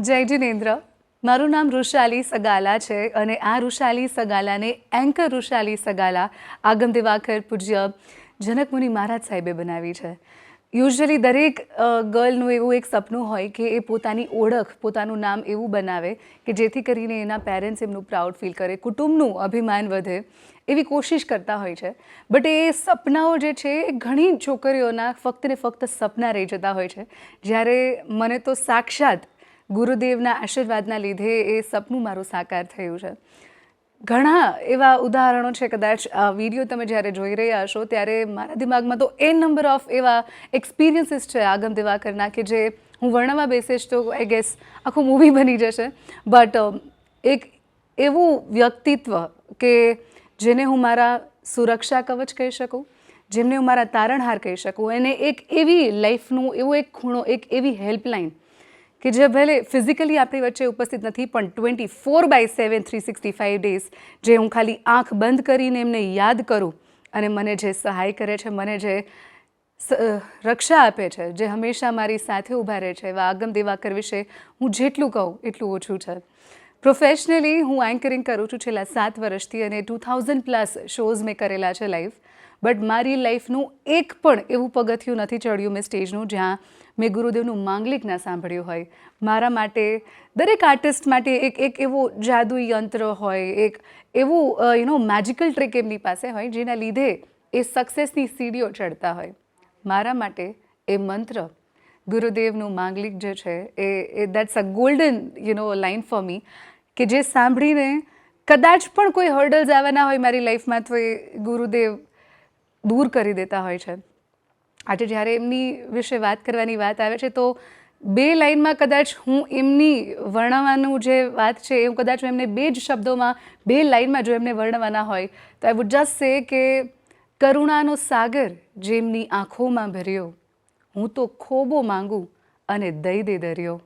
જય જિનેન્દ્ર. મારું નામ ઋષાલી સગાલા છે અને આ ઋષાલી સગાલાને એન્કર ઋષાલી સગાલા આગમ દિવાકર પૂજ્ય જનકમુનિ મહારાજ સાહેબે બનાવી છે. યુઝ્યુઅલી દરેક ગર્લનું એવું એક સપનું હોય કે એ પોતાની ઓળખ, પોતાનું નામ એવું બનાવે કે જેથી કરીને એના પેરેન્ટ્સ એમનું પ્રાઉડ ફીલ કરે, કુટુંબનું અભિમાન વધે, એવી કોશિશ કરતા હોય છે. બટ એ સપનાઓ જે છે એ ઘણી છોકરીઓના ફક્ત ને ફક્ત સપના રહી જતા હોય છે. જ્યારે મને તો સાક્ષાત ગુરુદેવના આશીર્વાદના લીધે એ સપનું મારું સાકાર થયું છે. ઘણા એવા ઉદાહરણો છે. કદાચ આ વિડીયો તમે જ્યારે જોઈ રહ્યા હશો ત્યારે મારા દિમાગમાં તો નંબર ઓફ એવા એક્સપિરિયન્સીસ છે આગમ દિવાકરના કે જે હું વર્ણવવા બેસીશ તો આઈ ગેસ આખું મૂવી બની જશે. બટ એક એવું વ્યક્તિત્વ કે જેને હું મારા સુરક્ષા કવચ કહી શકું, જેમને હું મારા તારણહાર કહી શકું, અને એક એવી લાઈફનું એવો એક ખૂણો, એક એવી હેલ્પલાઇન કે જે ભલે ફિઝિકલી આપણી વચ્ચે ઉપસ્થિત નથી પણ 24/7 365 ડેઝ જે હું ખાલી આંખ બંધ કરીને એમને યાદ કરું અને મને જે સહાય કરે છે, મને જે રક્ષા આપે છે, જે હંમેશા મારી સાથે ઊભા રહે છે, એવા આગમ દિવાકર વિશે હું જેટલું કહું એટલું ઓછું છે. પ્રોફેશનલી હું એન્કરિંગ કરું છું છેલ્લા 7 વર્ષથી અને 2000+ શોઝ મેં કરેલા છે લાઈવ. બટ મારી લાઈફનું એક પણ એવું પગથિયું નથી ચડ્યું મેં સ્ટેજનું જ્યાં મેં ગુરુદેવનું માંગલિક ના સાંભળ્યું હોય. મારા માટે, દરેક આર્ટિસ્ટ માટે એક એવો જાદુઈ યંત્ર હોય, એક એવું મેજિકલ ટ્રીક એમની પાસે હોય જેના લીધે એ સક્સેસની સીડીઓ ચડતા હોય. મારા માટે એ મંત્ર ગુરુદેવનું માંગલિક જે છે એ that's a golden line for me કે જે સાંભળીને કદાચ પણ કોઈ હર્ડલ્સ આવવાના હોય મારી લાઈફમાં તો એ ગુરુદેવ દૂર કરી દેતા હોય છે. આજે જ્યારે એમની વિશે વાત કરવાની વાત આવે છે તો 2 લાઇનમાં કદાચ હું એમની વર્ણવવાનું જે વાત છે એવું કદાચ એમને 2 જ શબ્દોમાં 2 લાઇનમાં જો એમને વર્ણવવાના હોય તો આઈ વુડ જસ્ટ સે કે કરુણાનો સાગર જેમની આંખોમાં ભર્યો, હું તો ખોબો માંગું અને દઈ દે દરિયો.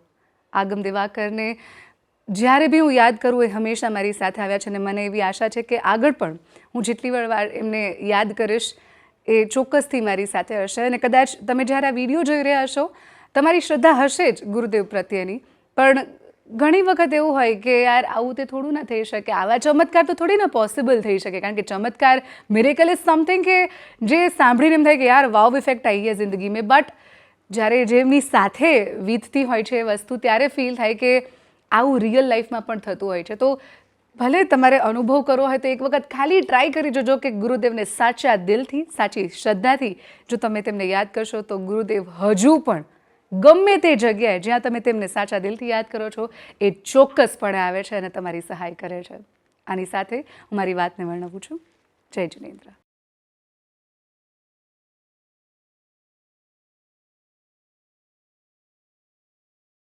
આગમ દિવાકરને જ્યારે બી હું યાદ કરું એ હંમેશા મારી સાથે આવ્યા છે અને મને એવી આશા છે કે આગળ પણ હું જેટલી વાર એમને યાદ કરીશ એ ચોક્કસથી મારી સાથે હશે. અને કદાચ તમે જ્યારે આ વિડીયો જોઈ રહ્યા હશો તમારી શ્રદ્ધા હશે જ ગુરુદેવ પ્રત્યેની, પણ ઘણી વખત એવું હોય કે યાર આવું તે થોડું ના થઈ શકે, આવા ચમત્કાર તો થોડી ના પોસિબલ થઈ શકે, કારણ કે ચમત્કાર, મિરેકલ ઇઝ સમથિંગ કે જે સાંભળીને એમ થાય કે યાર વાવ ઇફેક્ટ આવી ગયા જિંદગીમાં. બટ જ્યારે જેમની સાથે વીતતી હોય છે એ વસ્તુ ત્યારે ફીલ થાય કે આવું રિયલ લાઈફમાં પણ થતું હોય છે. તો ભલે તમારે અનુભવ કરવો હોય તો એક વખત ખાલી ટ્રાય કરી જોજો કે ગુરુદેવને સાચા દિલથી, સાચી શ્રદ્ધાથી જો તમે તેમને યાદ કરશો તો ગુરુદેવ હજુ પણ ગમે તે જગ્યાએ જ્યાં તમે તેમને સાચા દિલથી યાદ કરો છો એ ચોક્કસપણે આવે છે અને તમારી સહાય કરે છે. આની સાથે હું મારી વાતને વર્ણવું છું. જય જિનેન્દ્ર.